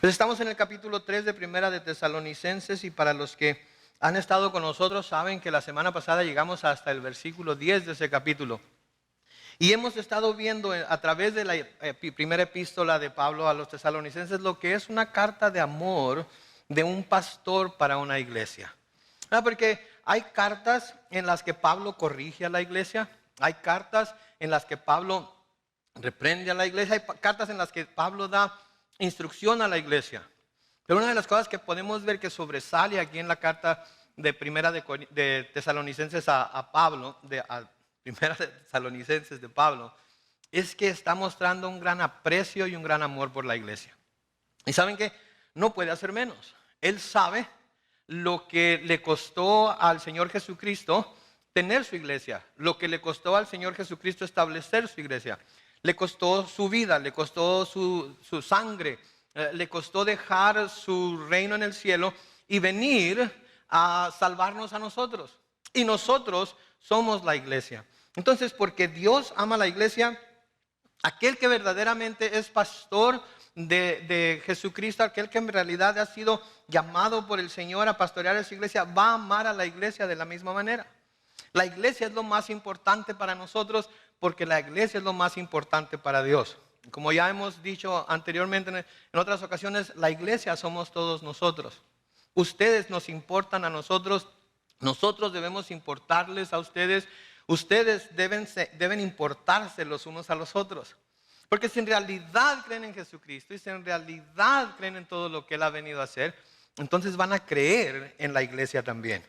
Pues estamos en el capítulo 3 de Primera de Tesalonicenses, y para los que han estado con nosotros saben que la semana pasada llegamos hasta el versículo 10 de ese capítulo. Y hemos estado viendo a través de la primera epístola de Pablo a los tesalonicenses lo que es una carta de amor de un pastor para una iglesia. Porque hay cartas en las que Pablo corrige a la iglesia, hay cartas en las que Pablo reprende a la iglesia, hay cartas en las que Pablo da instrucción a la iglesia. Pero una de las cosas que podemos ver que sobresale aquí en la carta de Primera de Tesalonicenses a Pablo, a Primera de Tesalonicenses de Pablo, es que está mostrando un gran aprecio y un gran amor por la iglesia. Y saben que no puede hacer menos. Él sabe lo que le costó al Señor Jesucristo tener su iglesia, lo que le costó al Señor Jesucristo establecer su iglesia. Le costó su vida, le costó su sangre, le costó dejar su reino en el cielo y venir a salvarnos a nosotros. Y nosotros somos la iglesia. Entonces, porque Dios ama a la iglesia, aquel que verdaderamente es pastor de Jesucristo, aquel que en realidad ha sido llamado por el Señor a pastorear esa iglesia, va a amar a la iglesia de la misma manera. La iglesia es lo más importante para nosotros porque la iglesia es lo más importante para Dios. Como ya hemos dicho anteriormente en otras ocasiones, la iglesia somos todos nosotros. Ustedes nos importan a nosotros, nosotros debemos importarles a ustedes, ustedes deben importarse los unos a los otros. Porque si en realidad creen en Jesucristo y si en realidad creen en todo lo que Él ha venido a hacer, entonces van a creer en la iglesia también.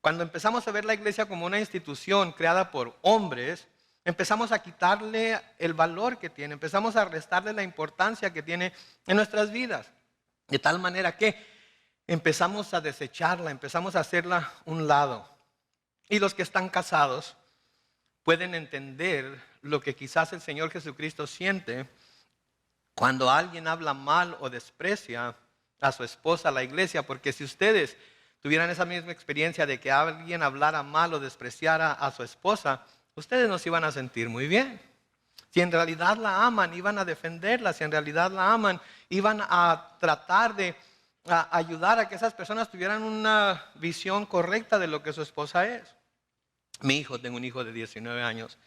Cuando empezamos a ver la iglesia como una institución creada por hombres, empezamos a quitarle el valor que tiene, empezamos a restarle la importancia que tiene en nuestras vidas. De tal manera que empezamos a desecharla, empezamos a hacerla un lado. Y los que están casados pueden entender lo que quizás el Señor Jesucristo siente cuando alguien habla mal o desprecia a su esposa, a la iglesia, porque si ustedes tuvieran esa misma experiencia de que alguien hablara mal o despreciara a su esposa, ustedes no se iban a sentir muy bien. Si en realidad la aman, iban a defenderla. Si en realidad la aman, iban a tratar de ayudar a que esas personas tuvieran una visión correcta de lo que su esposa es. Tengo un hijo de 19 años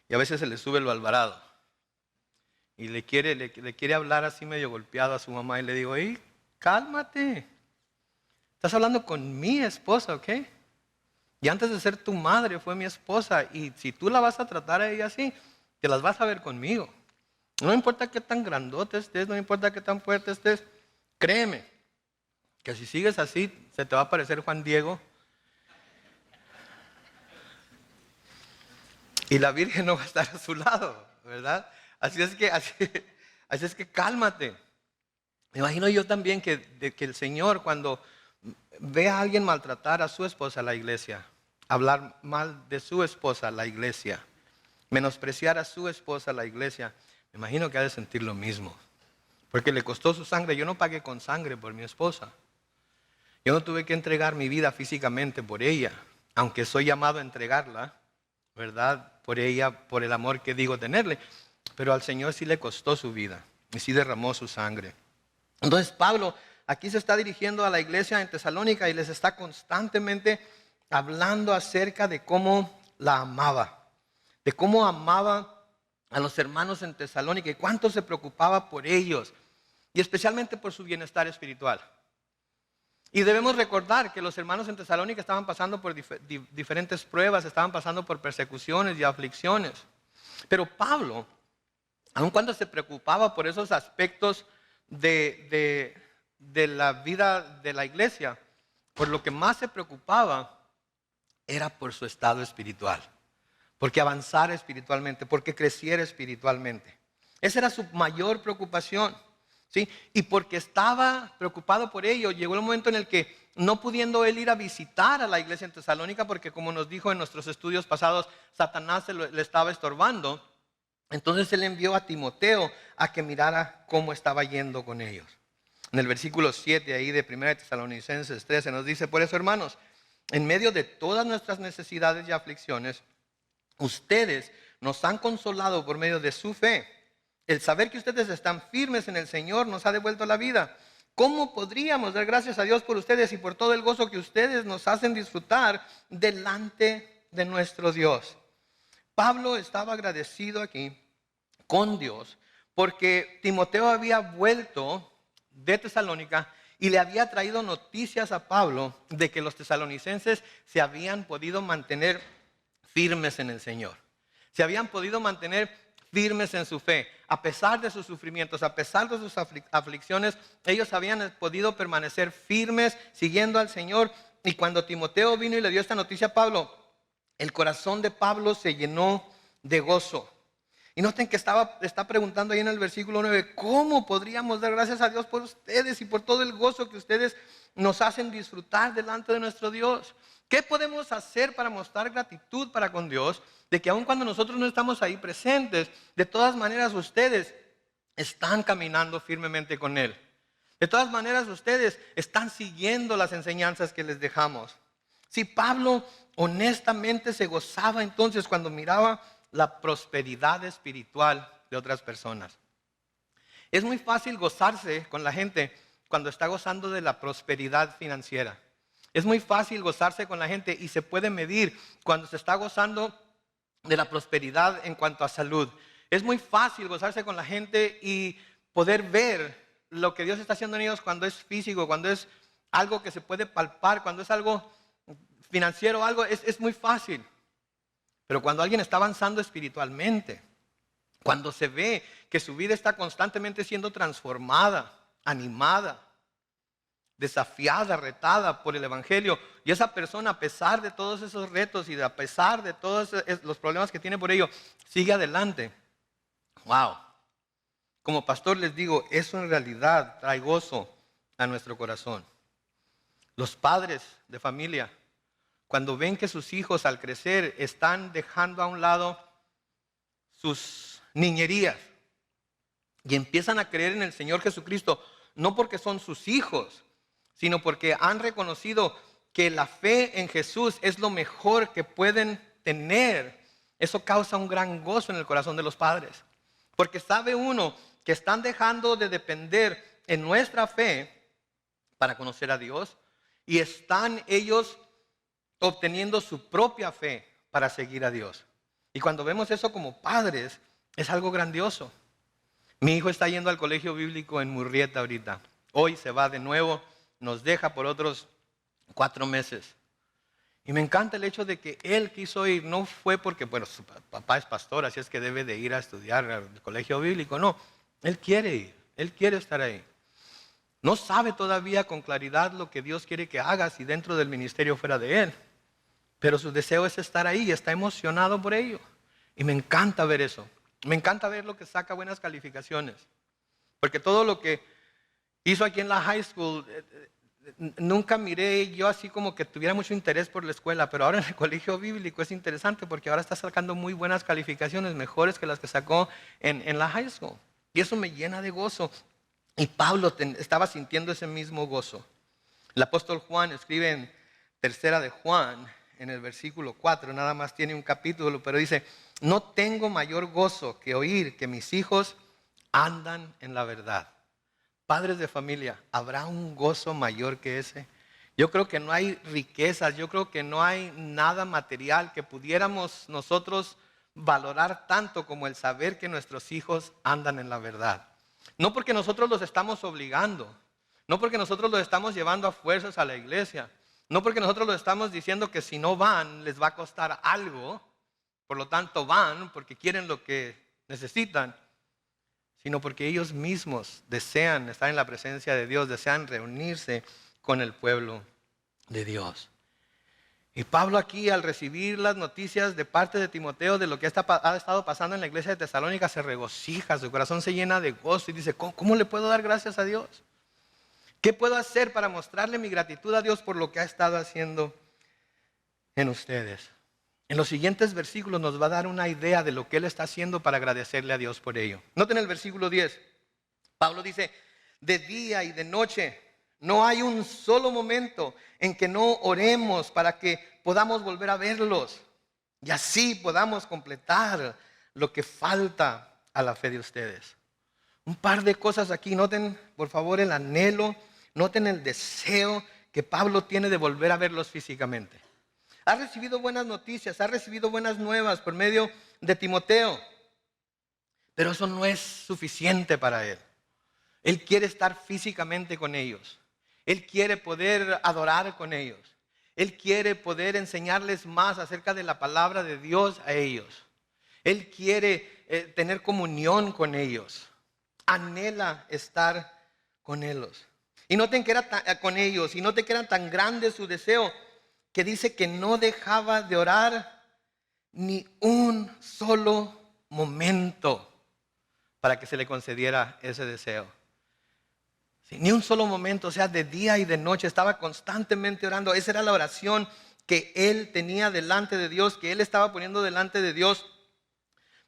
y a veces se le sube lo alvarado. Y le quiere hablar así medio golpeado a su mamá y le digo, hey, cálmate. Estás hablando con mi esposa, ¿ok? Y antes de ser tu madre fue mi esposa. Y si tú la vas a tratar a ella así, te las vas a ver conmigo. No importa qué tan grandote estés, no importa qué tan fuerte estés. Créeme, que si sigues así, se te va a parecer Juan Diego. Y la Virgen no va a estar a su lado, ¿verdad? Así es que cálmate. Me imagino yo también que el Señor, cuando ve a alguien maltratar a su esposa, la iglesia, hablar mal de su esposa, la iglesia, menospreciar a su esposa, la iglesia, me imagino que ha de sentir lo mismo. Porque le costó su sangre. Yo no pagué con sangre por mi esposa. Yo no tuve que entregar mi vida físicamente por ella, aunque soy llamado a entregarla, ¿verdad? Por ella, por el amor que digo tenerle. Pero al Señor sí le costó su vida y sí derramó su sangre. Entonces Pablo aquí se está dirigiendo a la iglesia en Tesalónica y les está constantemente hablando acerca de cómo la amaba. De cómo amaba a los hermanos en Tesalónica y cuánto se preocupaba por ellos. Y especialmente por su bienestar espiritual. Y debemos recordar que los hermanos en Tesalónica estaban pasando por diferentes pruebas, estaban pasando por persecuciones y aflicciones. Pero Pablo, aun cuando se preocupaba por esos aspectos de la vida de la iglesia, por lo que más se preocupaba era por su estado espiritual. Porque avanzara espiritualmente, porque creciera espiritualmente. Esa era su mayor preocupación. ¿Sí? Y porque estaba preocupado por ello, llegó el momento en el que, no pudiendo él ir a visitar a la iglesia en Tesalónica, porque como nos dijo en nuestros estudios pasados, Satanás le estaba estorbando, entonces él envió a Timoteo a que mirara cómo estaba yendo con ellos. En el versículo 7 ahí de 1 Tesalonicenses 13 nos dice, por eso hermanos, en medio de todas nuestras necesidades y aflicciones, ustedes nos han consolado por medio de su fe. El saber que ustedes están firmes en el Señor nos ha devuelto la vida. ¿Cómo podríamos dar gracias a Dios por ustedes y por todo el gozo que ustedes nos hacen disfrutar delante de nuestro Dios? Pablo estaba agradecido aquí con Dios porque Timoteo había vuelto de Tesalónica y le había traído noticias a Pablo de que los tesalonicenses se habían podido mantener firmes en el Señor. Se habían podido mantener firmes en su fe. A pesar de sus sufrimientos, a pesar de sus aflicciones, ellos habían podido permanecer firmes siguiendo al Señor. Y cuando Timoteo vino y le dio esta noticia a Pablo, el corazón de Pablo se llenó de gozo. Y noten que está preguntando ahí en el versículo 9, ¿cómo podríamos dar gracias a Dios por ustedes y por todo el gozo que ustedes nos hacen disfrutar delante de nuestro Dios? ¿Qué podemos hacer para mostrar gratitud para con Dios? De que aun cuando nosotros no estamos ahí presentes, de todas maneras ustedes están caminando firmemente con Él. De todas maneras ustedes están siguiendo las enseñanzas que les dejamos. Si Pablo honestamente se gozaba entonces cuando miraba la prosperidad espiritual de otras personas. Es muy fácil gozarse con la gente cuando está gozando de la prosperidad financiera. Es muy fácil gozarse con la gente y se puede medir cuando se está gozando de la prosperidad en cuanto a salud. Es muy fácil gozarse con la gente y poder ver lo que Dios está haciendo en ellos cuando es físico, cuando es algo que se puede palpar, cuando es algo financiero, algo es muy fácil. Pero cuando alguien está avanzando espiritualmente, cuando se ve que su vida está constantemente siendo transformada, animada, desafiada, retada por el Evangelio, y esa persona, a pesar de todos esos retos y a pesar de todos los problemas que tiene por ello, sigue adelante. Wow. Como pastor les digo, eso en realidad trae gozo a nuestro corazón. Los padres de familia, cuando ven que sus hijos al crecer están dejando a un lado sus niñerías y empiezan a creer en el Señor Jesucristo, no porque son sus hijos, sino porque han reconocido que la fe en Jesús es lo mejor que pueden tener. Eso causa un gran gozo en el corazón de los padres, porque sabe uno que están dejando de depender en nuestra fe para conocer a Dios y están ellos obteniendo su propia fe para seguir a Dios. Y cuando vemos eso como padres, es algo grandioso. Mi hijo está yendo al colegio bíblico en Murrieta ahorita. Hoy se va de nuevo, nos deja por otros 4 meses. Y me encanta el hecho de que él quiso ir. No fue porque, bueno, su papá es pastor, así es que debe de ir a estudiar al colegio bíblico. No, él quiere ir, él quiere estar ahí. No sabe todavía con claridad lo que Dios quiere que haga si dentro del ministerio fuera de él. Pero su deseo es estar ahí y está emocionado por ello. Y me encanta ver eso. Me encanta ver lo que saca buenas calificaciones. Porque todo lo que hizo aquí en la high school, nunca miré yo así como que tuviera mucho interés por la escuela. Pero ahora en el colegio bíblico es interesante porque ahora está sacando muy buenas calificaciones, mejores que las que sacó en la high school. Y eso me llena de gozo. Y Pablo estaba sintiendo ese mismo gozo. El apóstol Juan escribe en Tercera de Juan, en el versículo 4, nada más tiene un capítulo, pero dice, no tengo mayor gozo que oír que mis hijos andan en la verdad. Padres de familia, ¿habrá un gozo mayor que ese? Yo creo que no hay riquezas, yo creo que no hay nada material que pudiéramos nosotros valorar tanto como el saber que nuestros hijos andan en la verdad. No porque nosotros los estamos obligando, no porque nosotros los estamos llevando a fuerzas a la iglesia, no porque nosotros les estamos diciendo que si no van les va a costar algo, por lo tanto van porque quieren lo que necesitan, sino porque ellos mismos desean estar en la presencia de Dios, desean reunirse con el pueblo de Dios. Y Pablo aquí, al recibir las noticias de parte de Timoteo de lo que ha estado pasando en la iglesia de Tesalónica, se regocija, su corazón se llena de gozo y dice, ¿cómo le puedo dar gracias a Dios? ¿Qué puedo hacer para mostrarle mi gratitud a Dios por lo que ha estado haciendo en ustedes? En los siguientes versículos nos va a dar una idea de lo que Él está haciendo para agradecerle a Dios por ello. Noten el versículo 10. Pablo dice, de día y de noche no hay un solo momento en que no oremos para que podamos volver a verlos y así podamos completar lo que falta a la fe de ustedes. Un par de cosas aquí. Noten, por favor, el anhelo. Noten el deseo que Pablo tiene de volver a verlos físicamente. Ha recibido buenas noticias, ha recibido buenas nuevas por medio de Timoteo. Pero eso no es suficiente para él. Él quiere estar físicamente con ellos. Él quiere poder adorar con ellos. Él quiere poder enseñarles más acerca de la palabra de Dios a ellos. Él quiere tener comunión con ellos. Anhela estar con ellos. Y noten que era con ellos. Y noten que era tan grande su deseo que dice que no dejaba de orar ni un solo momento para que se le concediera ese deseo. Sí, ni un solo momento, o sea, de día y de noche, estaba constantemente orando. Esa era la oración que él tenía delante de Dios, que él estaba poniendo delante de Dios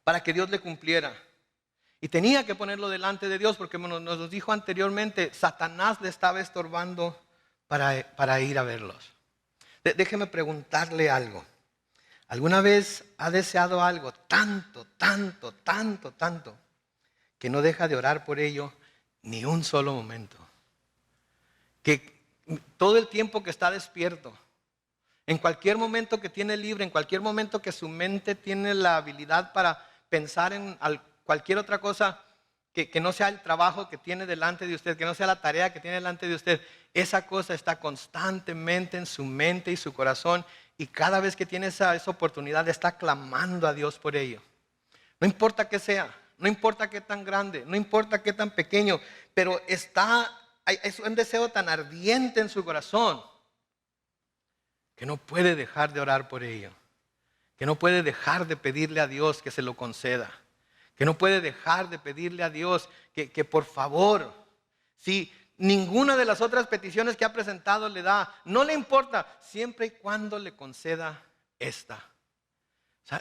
para que Dios le cumpliera. Y tenía que ponerlo delante de Dios porque nos dijo anteriormente, Satanás le estaba estorbando para ir a verlos. Déjeme preguntarle algo. ¿Alguna vez ha deseado algo tanto, que no deja de orar por ello ni un solo momento? Que todo el tiempo que está despierto, en cualquier momento que tiene libre, en cualquier momento que su mente tiene la habilidad para pensar en cualquier otra cosa que no sea el trabajo que tiene delante de usted, que no sea la tarea que tiene delante de usted, esa cosa está constantemente en su mente y su corazón, y cada vez que tiene esa oportunidad está clamando a Dios por ello. No importa qué sea, no importa qué tan grande, no importa qué tan pequeño, pero es un deseo tan ardiente en su corazón que no puede dejar de orar por ello, que no puede dejar de pedirle a Dios que se lo conceda, que no puede dejar de pedirle a Dios que por favor, si ninguna de las otras peticiones que ha presentado le da, no le importa, siempre y cuando le conceda esta.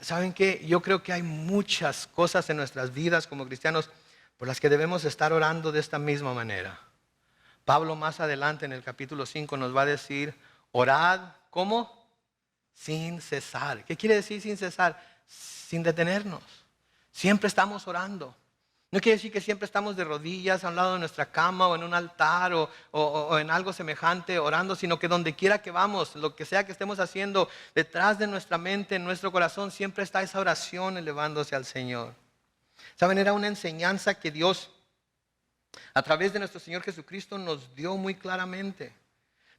¿Saben qué? Yo creo que hay muchas cosas en nuestras vidas como cristianos por las que debemos estar orando de esta misma manera. Pablo más adelante en el capítulo 5 nos va a decir, orad, ¿cómo? Sin cesar. ¿Qué quiere decir sin cesar? Sin detenernos. Siempre estamos orando. No quiere decir que siempre estamos de rodillas a un lado de nuestra cama o en un altar o en algo semejante orando, sino que donde quiera que vamos, lo que sea que estemos haciendo, detrás de nuestra mente, en nuestro corazón, siempre está esa oración elevándose al Señor. ¿Saben? Era una enseñanza que Dios, a través de nuestro Señor Jesucristo, nos dio muy claramente.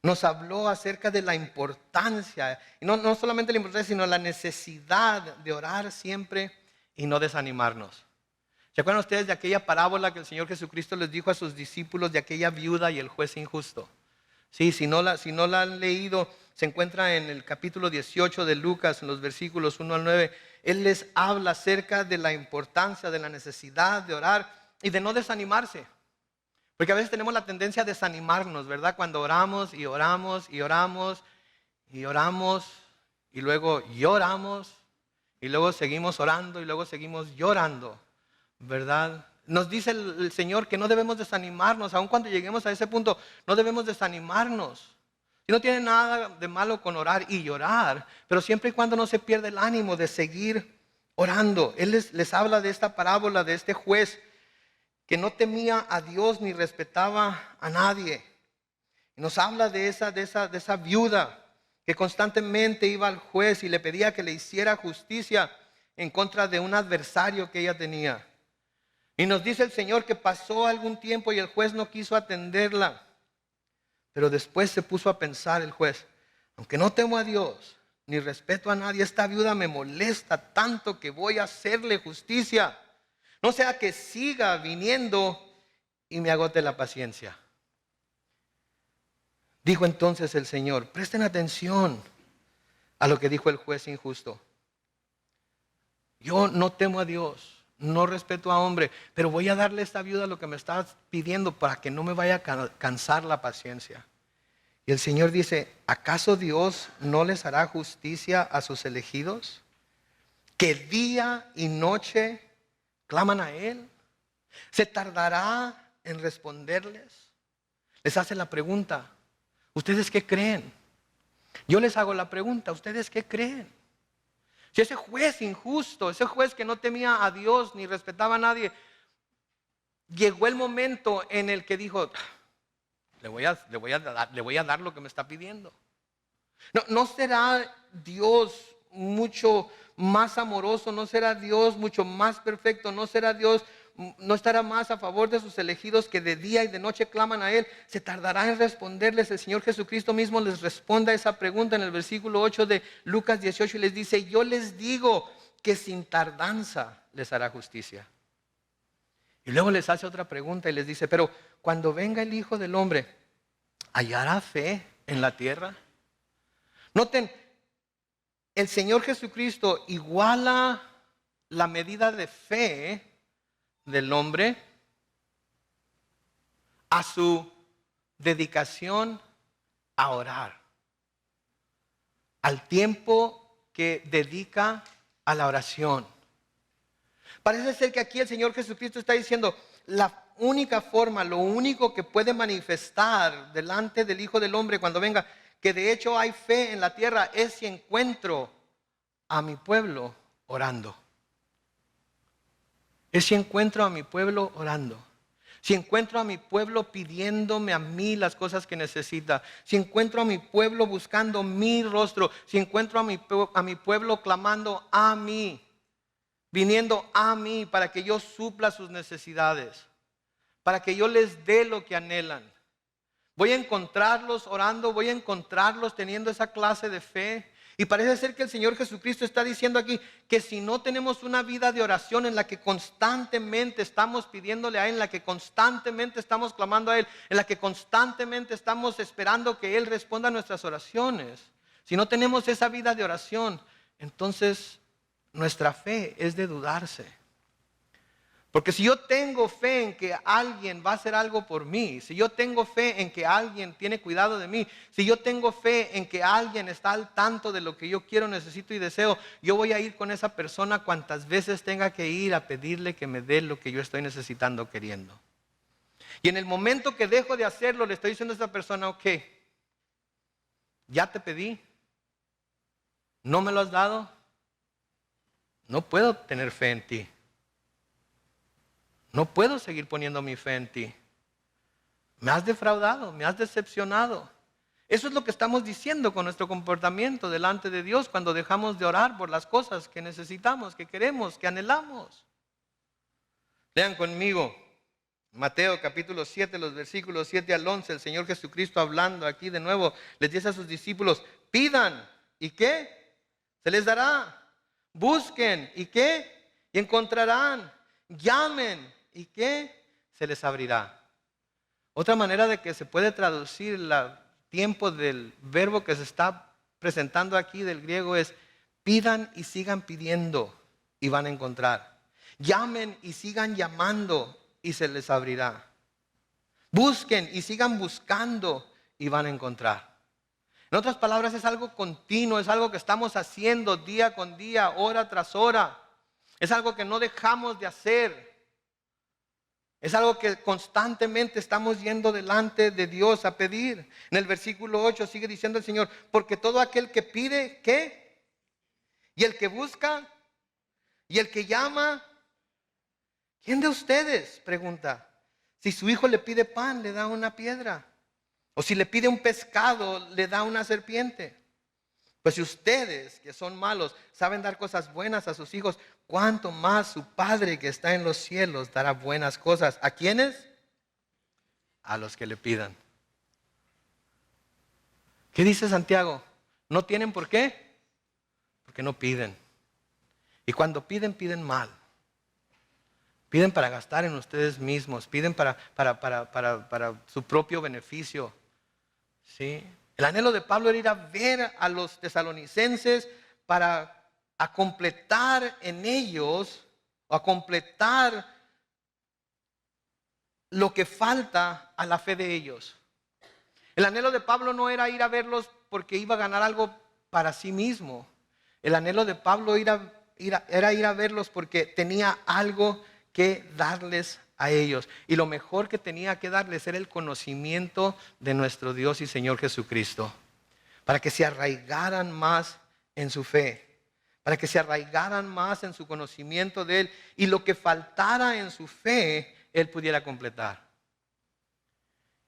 Nos habló acerca de la importancia, y no solamente la importancia, sino la necesidad de orar siempre y no desanimarnos. ¿Se acuerdan ustedes de aquella parábola que el Señor Jesucristo les dijo a sus discípulos de aquella viuda y el juez injusto? Sí, si no la han leído, se encuentra en el capítulo 18 de Lucas, en los versículos 1 al 9. Él les habla acerca de la importancia, de la necesidad de orar y de no desanimarse. Porque a veces tenemos la tendencia a desanimarnos, ¿verdad? Cuando oramos y oramos y oramos y oramos y luego lloramos y luego seguimos orando y luego seguimos llorando, ¿verdad? Nos dice el Señor que no debemos desanimarnos, aun cuando lleguemos a ese punto, no debemos desanimarnos. Y no tiene nada de malo con orar y llorar, pero siempre y cuando no se pierda el ánimo de seguir orando. Él les habla de esta parábola, de este juez que no temía a Dios ni respetaba a nadie. Y nos habla de esa viuda que constantemente iba al juez y le pedía que le hiciera justicia en contra de un adversario que ella tenía. Y nos dice el Señor que pasó algún tiempo y el juez no quiso atenderla. Pero después se puso a pensar el juez, aunque no temo a Dios ni respeto a nadie, esta viuda me molesta tanto que voy a hacerle justicia. No sea que siga viniendo y me agote la paciencia. Dijo entonces el Señor, presten atención a lo que dijo el juez injusto. Yo no temo a Dios, no respeto a hombre, pero voy a darle a esta viuda lo que me está pidiendo para que no me vaya a cansar la paciencia. Y el Señor dice, ¿acaso Dios no les hará justicia a sus elegidos? Que día y noche claman a Él. ¿Se tardará en responderles? Les hace la pregunta, ¿ustedes qué creen? Yo les hago la pregunta, ¿ustedes qué creen? Si ese juez injusto, ese juez que no temía a Dios ni respetaba a nadie, llegó el momento en el que dijo, le voy a dar lo que me está pidiendo. ¿No será Dios mucho más amoroso? ¿No será Dios mucho más perfecto? ¿No será Dios, no estará más a favor de sus elegidos que de día y de noche claman a Él? ¿Se tardará en responderles? El Señor Jesucristo mismo les responde a esa pregunta en el versículo 8 de Lucas 18 y les dice, yo les digo que sin tardanza les hará justicia. Y luego les hace otra pregunta y les dice, pero cuando venga el Hijo del Hombre, ¿hallará fe en la tierra? Noten, el Señor Jesucristo iguala la medida de fe del hombre a su dedicación a orar, al tiempo que dedica a la oración. Parece ser que aquí el Señor Jesucristo está diciendo, la única forma, lo único que puede manifestar delante del Hijo del Hombre cuando venga, que de hecho hay fe en la tierra, es si encuentro a mi pueblo orando. Es si encuentro a mi pueblo orando. Si encuentro a mi pueblo pidiéndome a mí las cosas que necesita. Si encuentro a mi pueblo buscando mi rostro. Si encuentro a mi pueblo clamando a mí. Viniendo a mí para que yo supla sus necesidades. Para que yo les dé lo que anhelan. Voy a encontrarlos orando. Voy a encontrarlos teniendo esa clase de fe. Y parece ser que el Señor Jesucristo está diciendo aquí que si no tenemos una vida de oración en la que constantemente estamos pidiéndole a Él, en la que constantemente estamos clamando a Él, en la que constantemente estamos esperando que Él responda a nuestras oraciones, si no tenemos esa vida de oración, entonces nuestra fe es de dudarse. Porque si yo tengo fe en que alguien va a hacer algo por mí, si yo tengo fe en que alguien tiene cuidado de mí, si yo tengo fe en que alguien está al tanto de lo que yo quiero, necesito y deseo, yo voy a ir con esa persona cuantas veces tenga que ir a pedirle que me dé lo que yo estoy necesitando, queriendo. Y en el momento que dejo de hacerlo, le estoy diciendo a esa persona, ok, ya te pedí, no me lo has dado, no puedo tener fe en ti. No puedo seguir poniendo mi fe en ti. Me has defraudado, me has decepcionado. Eso es lo que estamos diciendo con nuestro comportamiento delante de Dios cuando dejamos de orar por las cosas que necesitamos, que queremos, que anhelamos. Lean conmigo Mateo capítulo 7, los versículos 7 al 11. El Señor Jesucristo hablando aquí de nuevo les dice a sus discípulos, pidan, ¿y qué? Se les dará. Busquen, ¿y qué? Y encontrarán. Llamen. ¿Y qué? Se les abrirá. Otra manera de que se puede traducir el tiempo del verbo que se está presentando aquí del griego es pidan y sigan pidiendo y van a encontrar. Llamen y sigan llamando y se les abrirá. Busquen y sigan buscando y van a encontrar. En otras palabras, es algo continuo, es algo que estamos haciendo día con día, hora tras hora. Es algo que no dejamos de hacer. Es algo que constantemente estamos yendo delante de Dios a pedir. En el versículo 8 sigue diciendo el Señor, porque todo aquel que pide, ¿qué? Y el que busca, y el que llama, ¿quién de ustedes? Pregunta. Si su hijo le pide pan, le da una piedra. O si le pide un pescado, le da una serpiente. Pues si ustedes, que son malos, saben dar cosas buenas a sus hijos, ¿cuánto más su Padre que está en los cielos dará buenas cosas? ¿A quiénes? A los que le pidan. ¿Qué dice Santiago? ¿No tienen por qué? Porque no piden. Y cuando piden, piden mal. Piden para gastar en ustedes mismos. Piden para su propio beneficio. ¿Sí? El anhelo de Pablo era ir a ver a los tesalonicenses para a completar en ellos, o a completar lo que falta a la fe de ellos. El anhelo de Pablo no era ir a verlos porque iba a ganar algo para sí mismo. El anhelo de Pablo era ir a verlos porque tenía algo que darles a ellos. Y lo mejor que tenía que darles era el conocimiento de nuestro Dios y Señor Jesucristo. Para que se arraigaran más en su fe. para que se arraigaran más en su conocimiento de Él y lo que faltara en su fe, Él pudiera completar.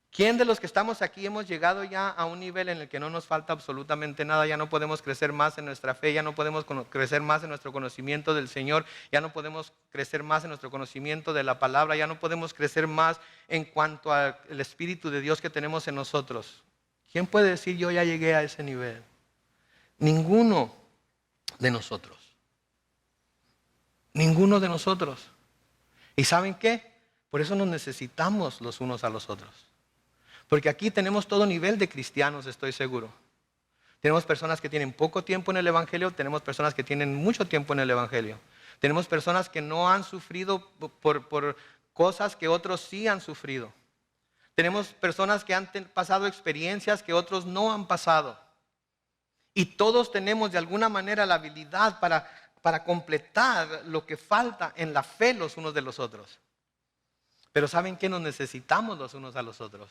¿Quién de los que estamos aquí hemos llegado ya a un nivel en el que no nos falta absolutamente nada? Ya no podemos crecer más en nuestra fe, ya no podemos crecer más en nuestro conocimiento del Señor, ya no podemos crecer más en nuestro conocimiento de la palabra, ya no podemos crecer más en cuanto al Espíritu de Dios que tenemos en nosotros. ¿Quién puede decir yo ya llegué a ese nivel? Ninguno de nosotros. Ninguno de nosotros. ¿Y saben qué? Por eso nos necesitamos los unos a los otros. Porque aquí tenemos todo nivel de cristianos, estoy seguro. Tenemos personas que tienen poco tiempo en el Evangelio, tenemos personas que tienen mucho tiempo en el Evangelio. Tenemos personas que no han sufrido por cosas que otros sí han sufrido. Tenemos personas que han pasado experiencias que otros no han pasado. Y todos tenemos de alguna manera la habilidad para completar lo que falta en la fe los unos de los otros. Pero ¿saben qué? Nos necesitamos los unos a los otros.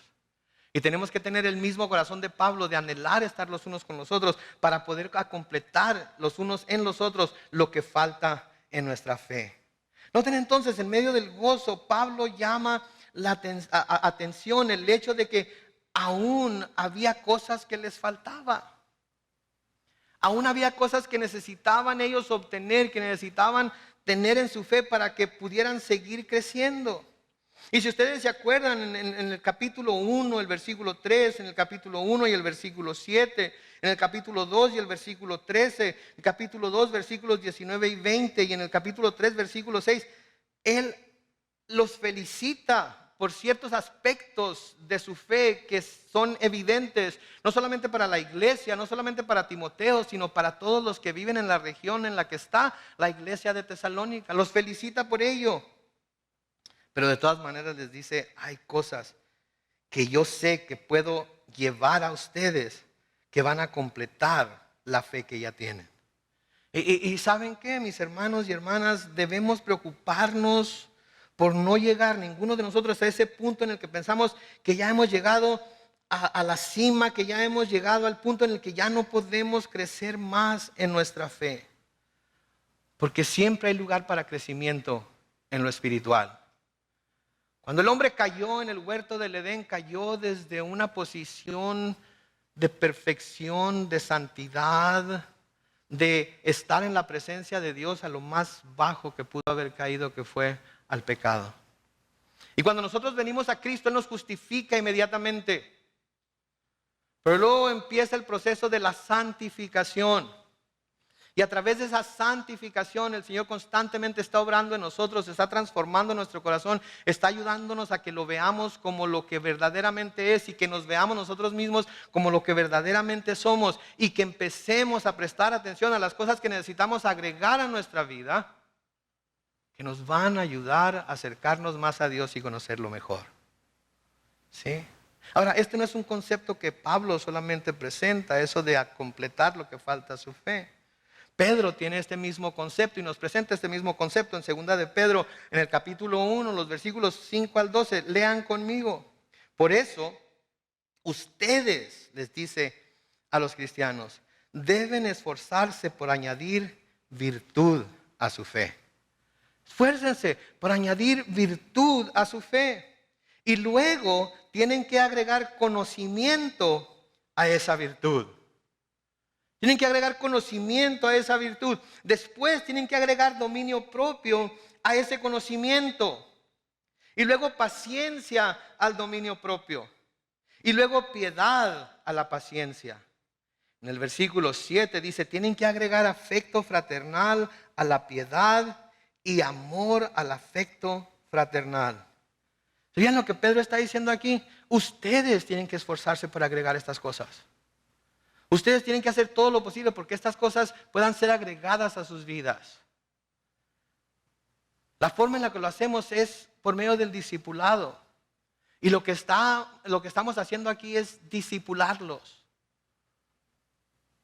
Y tenemos que tener el mismo corazón de Pablo, de anhelar estar los unos con los otros para poder completar los unos en los otros lo que falta en nuestra fe. Noten entonces, en medio del gozo, Pablo llama la atención el hecho de que aún había cosas que les faltaba. Aún había cosas que necesitaban ellos obtener, que necesitaban tener en su fe para que pudieran seguir creciendo. Y si ustedes se acuerdan en el capítulo 1, el versículo 3, en el capítulo 1 y el versículo 7, en el capítulo 2 y el versículo 13, el capítulo 2 versículos 19 y 20 y en el capítulo 3 versículo 6, él los felicita por ciertos aspectos de su fe que son evidentes, no solamente para la iglesia, no solamente para Timoteo, sino para todos los que viven en la región en la que está la iglesia de Tesalónica. Los felicita por ello. Pero de todas maneras les dice, hay cosas que yo sé que puedo llevar a ustedes que van a completar la fe que ya tienen. Y ¿saben qué, mis hermanos y hermanas? Debemos preocuparnos por no llegar ninguno de nosotros a ese punto en el que pensamos que ya hemos llegado a la cima, que ya hemos llegado al punto en el que ya no podemos crecer más en nuestra fe. Porque siempre hay lugar para crecimiento en lo espiritual. Cuando el hombre cayó en el huerto del Edén, cayó desde una posición de perfección, de santidad, de estar en la presencia de Dios a lo más bajo que pudo haber caído, que fue al pecado. Y cuando nosotros venimos a Cristo, Él nos justifica inmediatamente. Pero luego empieza el proceso de la santificación. Y a través de esa santificación el Señor constantemente está obrando en nosotros, está transformando nuestro corazón, está ayudándonos a que lo veamos como lo que verdaderamente es y que nos veamos nosotros mismos como lo que verdaderamente somos y que empecemos a prestar atención a las cosas que necesitamos agregar a nuestra vida, que nos van a ayudar a acercarnos más a Dios y conocerlo mejor. ¿Sí? Ahora, este no es un concepto que Pablo solamente presenta, eso de completar lo que falta a su fe. Pedro tiene este mismo concepto y nos presenta este mismo concepto en 2 de Pedro, en el capítulo 1, los versículos 5 al 12. Lean conmigo. Por eso, ustedes, les dice a los cristianos, deben esforzarse por añadir virtud a su fe. Esfuércense por añadir virtud a su fe. Y luego tienen que agregar conocimiento a esa virtud. Tienen que agregar conocimiento a esa virtud. Después tienen que agregar dominio propio a ese conocimiento. Y luego paciencia al dominio propio. Y luego piedad a la paciencia. En el versículo 7 dice, tienen que agregar afecto fraternal a la piedad y amor al afecto fraternal. ¿Sabían lo que Pedro está diciendo aquí? Ustedes tienen que esforzarse por agregar estas cosas. Ustedes tienen que hacer todo lo posible porque estas cosas puedan ser agregadas a sus vidas. La forma en la que lo hacemos es por medio del discipulado. Y lo que estamos haciendo aquí es discipularlos.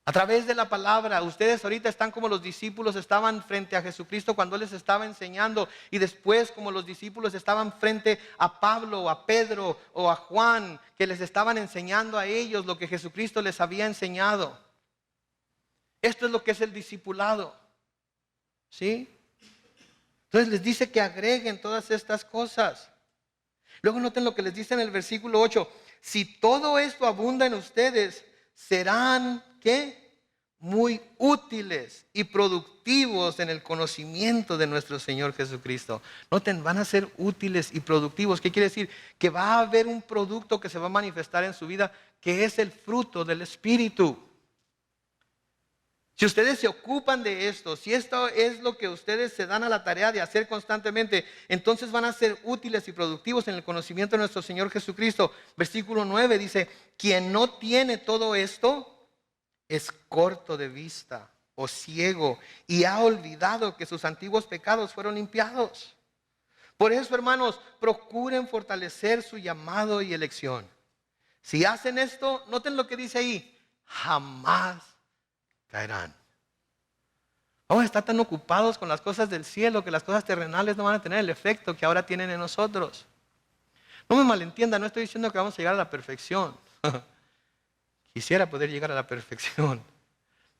A través de la palabra, ustedes ahorita están como los discípulos estaban frente a Jesucristo cuando Él les estaba enseñando. Y después como los discípulos estaban frente a Pablo, o a Pedro o a Juan, que les estaban enseñando a ellos lo que Jesucristo les había enseñado. Esto es lo que es el discipulado. ¿Sí? Entonces les dice que agreguen todas estas cosas. Luego noten lo que les dice en el versículo 8. Si todo esto abunda en ustedes, serán, ¿qué? Muy útiles y productivos en el conocimiento de nuestro Señor Jesucristo. Noten, van a ser útiles y productivos. ¿Qué quiere decir? Que va a haber un producto que se va a manifestar en su vida, que es el fruto del Espíritu. Si ustedes se ocupan de esto, si esto es lo que ustedes se dan a la tarea de hacer constantemente, entonces van a ser útiles y productivos en el conocimiento de nuestro Señor Jesucristo. Versículo 9 dice, quien no tiene todo esto es corto de vista o ciego y ha olvidado que sus antiguos pecados fueron limpiados. Por eso, hermanos, procuren fortalecer su llamado y elección. Si hacen esto, noten lo que dice ahí, jamás caerán. Vamos a estar tan ocupados con las cosas del cielo que las cosas terrenales no van a tener el efecto que ahora tienen en nosotros. No me malentiendan, no estoy diciendo que vamos a llegar a la perfección. Quisiera poder llegar a la perfección.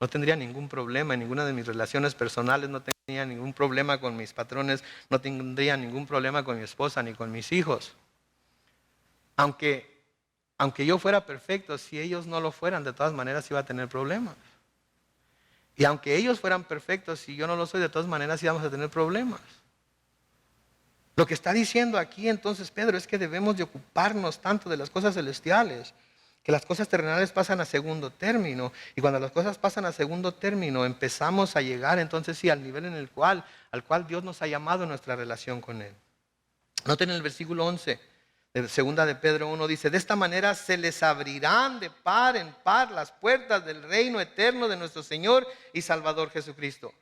No tendría ningún problema en ninguna de mis relaciones personales, no tendría ningún problema con mis patrones, no tendría ningún problema con mi esposa ni con mis hijos. Aunque yo fuera perfecto, si ellos no lo fueran, de todas maneras iba a tener problemas. Y aunque ellos fueran perfectos, si yo no lo soy, de todas maneras íbamos a tener problemas. Lo que está diciendo aquí entonces Pedro es que debemos de ocuparnos tanto de las cosas celestiales, que las cosas terrenales pasan a segundo término. Y cuando las cosas pasan a segundo término, empezamos a llegar entonces sí al nivel al cual Dios nos ha llamado en nuestra relación con Él. Noten el versículo 11. Segunda de Pedro 1 dice, de esta manera se les abrirán de par en par las puertas del reino eterno de nuestro Señor y Salvador Jesucristo.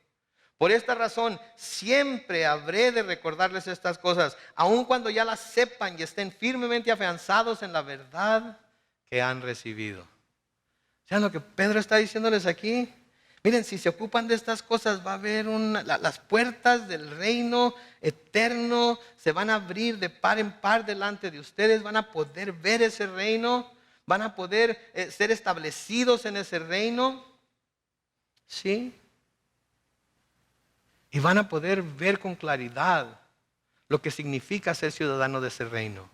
Por esta razón, siempre habré de recordarles estas cosas, aun cuando ya las sepan y estén firmemente afianzados en la verdad que han recibido. ¿Saben lo que Pedro está diciéndoles aquí? Miren, si se ocupan de estas cosas, va a haber las puertas del reino eterno se van a abrir de par en par delante de ustedes, van a poder ver ese reino, van a poder ser establecidos en ese reino, ¿sí? Y van a poder ver con claridad lo que significa ser ciudadano de ese reino.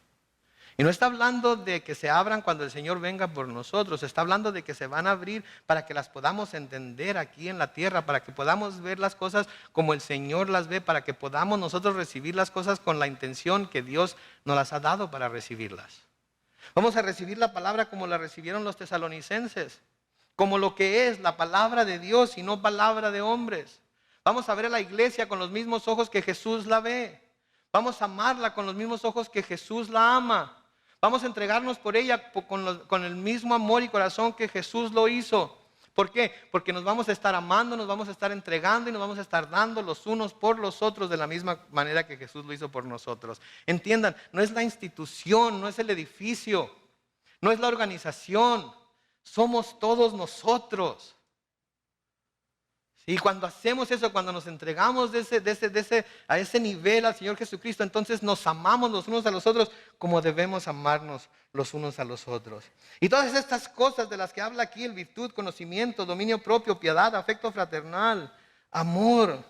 Y no está hablando de que se abran cuando el Señor venga por nosotros. Está hablando de que se van a abrir para que las podamos entender aquí en la tierra, para que podamos ver las cosas como el Señor las ve, para que podamos nosotros recibir las cosas con la intención que Dios nos las ha dado para recibirlas. Vamos a recibir la palabra como la recibieron los tesalonicenses, como lo que es la palabra de Dios y no palabra de hombres. Vamos a ver a la iglesia con los mismos ojos que Jesús la ve. Vamos a amarla con los mismos ojos que Jesús la ama. Vamos a entregarnos por ella con el mismo amor y corazón que Jesús lo hizo. ¿Por qué? Porque nos vamos a estar amando, nos vamos a estar entregando y nos vamos a estar dando los unos por los otros de la misma manera que Jesús lo hizo por nosotros. Entiendan, no es la institución, no es el edificio, no es la organización, somos todos nosotros. Y cuando hacemos eso, cuando nos entregamos a ese nivel al Señor Jesucristo, entonces nos amamos los unos a los otros como debemos amarnos los unos a los otros. Y todas estas cosas de las que habla aquí, el virtud, conocimiento, dominio propio, piedad, afecto fraternal, amor,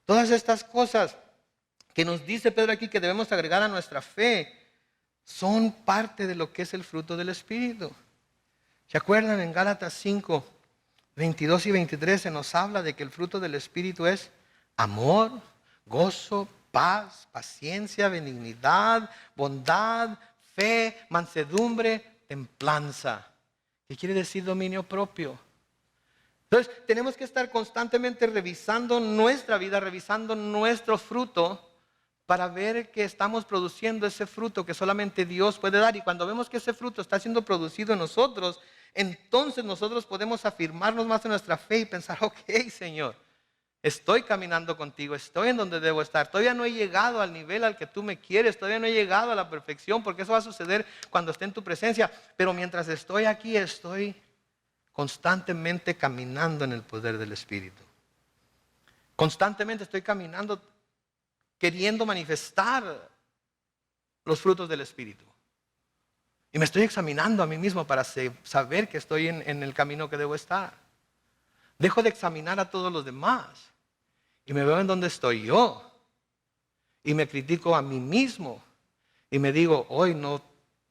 todas estas cosas que nos dice Pedro aquí que debemos agregar a nuestra fe, son parte de lo que es el fruto del Espíritu. ¿Se acuerdan en Gálatas 5? 22 y 23 se nos habla de que el fruto del Espíritu es amor, gozo, paz, paciencia, benignidad, bondad, fe, mansedumbre, templanza. ¿Qué quiere decir dominio propio? Entonces tenemos que estar constantemente revisando nuestra vida, revisando nuestro fruto para ver que estamos produciendo ese fruto que solamente Dios puede dar. Y cuando vemos que ese fruto está siendo producido en nosotros, entonces nosotros podemos afirmarnos más en nuestra fe y pensar, ok, Señor, estoy caminando contigo, estoy en donde debo estar. Todavía no he llegado al nivel al que tú me quieres, todavía no he llegado a la perfección, porque eso va a suceder cuando esté en tu presencia. Pero mientras estoy aquí, estoy constantemente caminando en el poder del Espíritu. Constantemente estoy caminando queriendo manifestar los frutos del Espíritu. Y me estoy examinando a mí mismo para saber que estoy en el camino que debo estar. Dejo de examinar a todos los demás y me veo en donde estoy yo y me critico a mí mismo y me digo, hoy no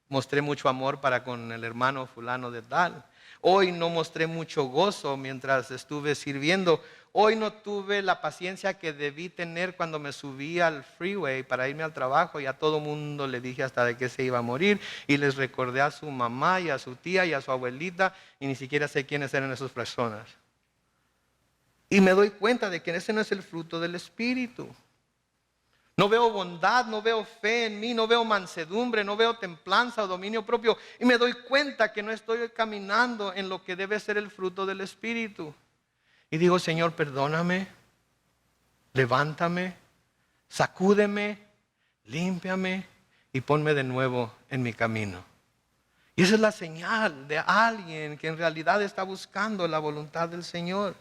mostré mucho amor para con el hermano fulano de tal. Hoy no mostré mucho gozo mientras estuve sirviendo. Hoy no tuve la paciencia que debí tener cuando me subí al freeway para irme al trabajo y a todo mundo le dije hasta de que se iba a morir y les recordé a su mamá y a su tía y a su abuelita y ni siquiera sé quiénes eran esas personas. Y me doy cuenta de que ese no es el fruto del Espíritu. No veo bondad, no veo fe en mí, no veo mansedumbre, no veo templanza o dominio propio. Y me doy cuenta que no estoy caminando en lo que debe ser el fruto del Espíritu. Y digo, Señor, perdóname, levántame, sacúdeme, límpiame y ponme de nuevo en mi camino. Y esa es la señal de alguien que en realidad está buscando la voluntad del Señor.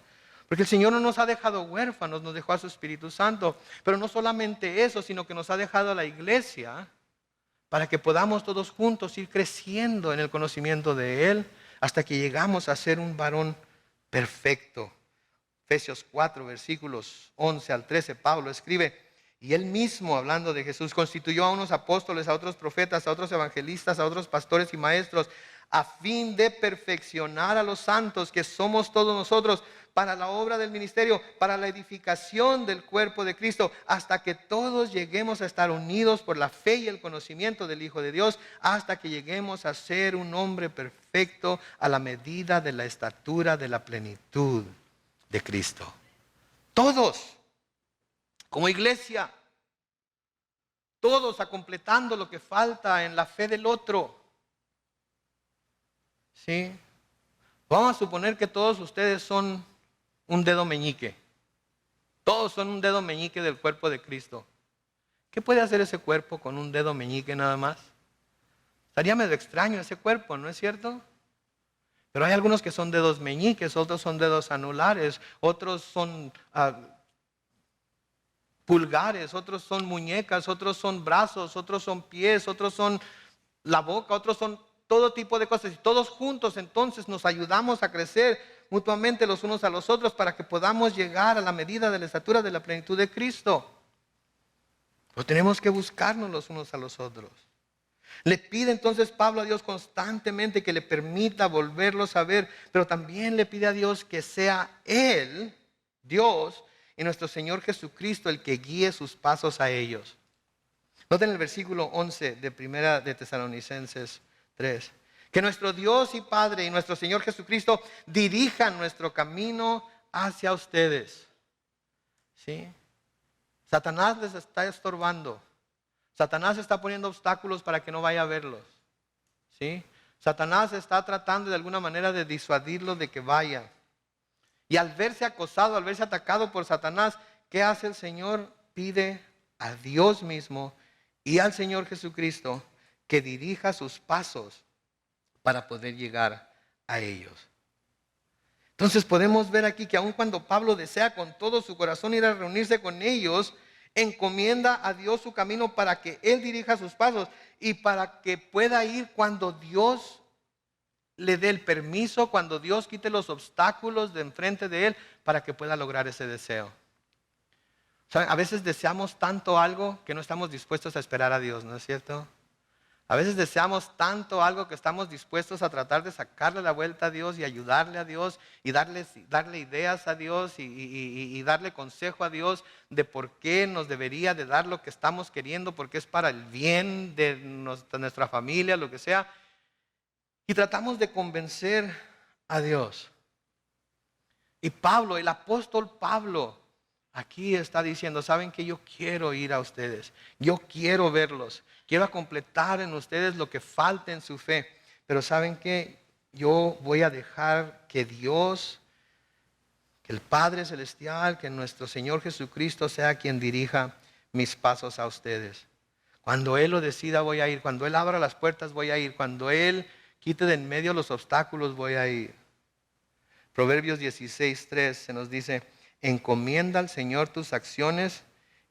Porque el Señor no nos ha dejado huérfanos, nos dejó a su Espíritu Santo. Pero no solamente eso, sino que nos ha dejado a la iglesia para que podamos todos juntos ir creciendo en el conocimiento de Él hasta que llegamos a ser un varón perfecto. Efesios 4, versículos 11 al 13, Pablo escribe, y Él mismo, hablando de Jesús, constituyó a unos apóstoles, a otros profetas, a otros evangelistas, a otros pastores y maestros, a fin de perfeccionar a los santos, que somos todos nosotros, para la obra del ministerio, para la edificación del cuerpo de Cristo, hasta que todos lleguemos a estar unidos por la fe y el conocimiento del Hijo de Dios, hasta que lleguemos a ser un hombre perfecto a la medida de la estatura de la plenitud de Cristo. Todos, como iglesia, todos completando lo que falta en la fe del otro. ¿Sí? Vamos a suponer que todos ustedes son un dedo meñique. Todos son un dedo meñique del cuerpo de Cristo. ¿Qué puede hacer ese cuerpo con un dedo meñique nada más? Estaría medio extraño ese cuerpo, ¿no es cierto? Pero hay algunos que son dedos meñiques, otros son dedos anulares, otros son pulgares, otros son muñecas, otros son brazos, otros son pies, otros son la boca, otros son todo tipo de cosas. Y todos juntos entonces nos ayudamos a crecer mutuamente los unos a los otros para que podamos llegar a la medida de la estatura de la plenitud de Cristo. Pero tenemos que buscarnos los unos a los otros. Le pide entonces Pablo a Dios constantemente que le permita volverlos a ver, pero también le pide a Dios que sea Él, Dios, y nuestro Señor Jesucristo el que guíe sus pasos a ellos. Noten el versículo 11 de Primera de Tesalonicenses 3. Que nuestro Dios y Padre y nuestro Señor Jesucristo dirijan nuestro camino hacia ustedes. ¿Sí? Satanás les está estorbando. Satanás está poniendo obstáculos para que no vaya a verlos. ¿Sí? Satanás está tratando de alguna manera de disuadirlos de que vaya. Y al verse acosado, al verse atacado por Satanás, ¿qué hace el Señor? Pide a Dios mismo y al Señor Jesucristo que dirija sus pasos para poder llegar a ellos. Entonces podemos ver aquí que aun cuando Pablo desea con todo su corazón ir a reunirse con ellos, encomienda a Dios su camino para que Él dirija sus pasos y para que pueda ir cuando Dios le dé el permiso, cuando Dios quite los obstáculos de enfrente de Él para que pueda lograr ese deseo. ¿Saben? A veces deseamos tanto algo que no estamos dispuestos a esperar a Dios, ¿no es cierto? A veces deseamos tanto algo que estamos dispuestos a tratar de sacarle la vuelta a Dios y ayudarle a Dios y darle ideas a Dios y darle consejo a Dios de por qué nos debería de dar lo que estamos queriendo, porque es para el bien de nuestra familia, lo que sea. Y tratamos de convencer a Dios. Y Pablo, el apóstol Pablo, aquí está diciendo, ¿saben qué? Yo quiero ir a ustedes. Yo quiero verlos. Quiero completar en ustedes lo que falta en su fe. Pero ¿saben qué? Yo voy a dejar que Dios, que el Padre Celestial, que nuestro Señor Jesucristo sea quien dirija mis pasos a ustedes. Cuando Él lo decida voy a ir. Cuando Él abra las puertas voy a ir. Cuando Él quite de en medio los obstáculos voy a ir. Proverbios 16:3 se nos dice, encomienda al Señor tus acciones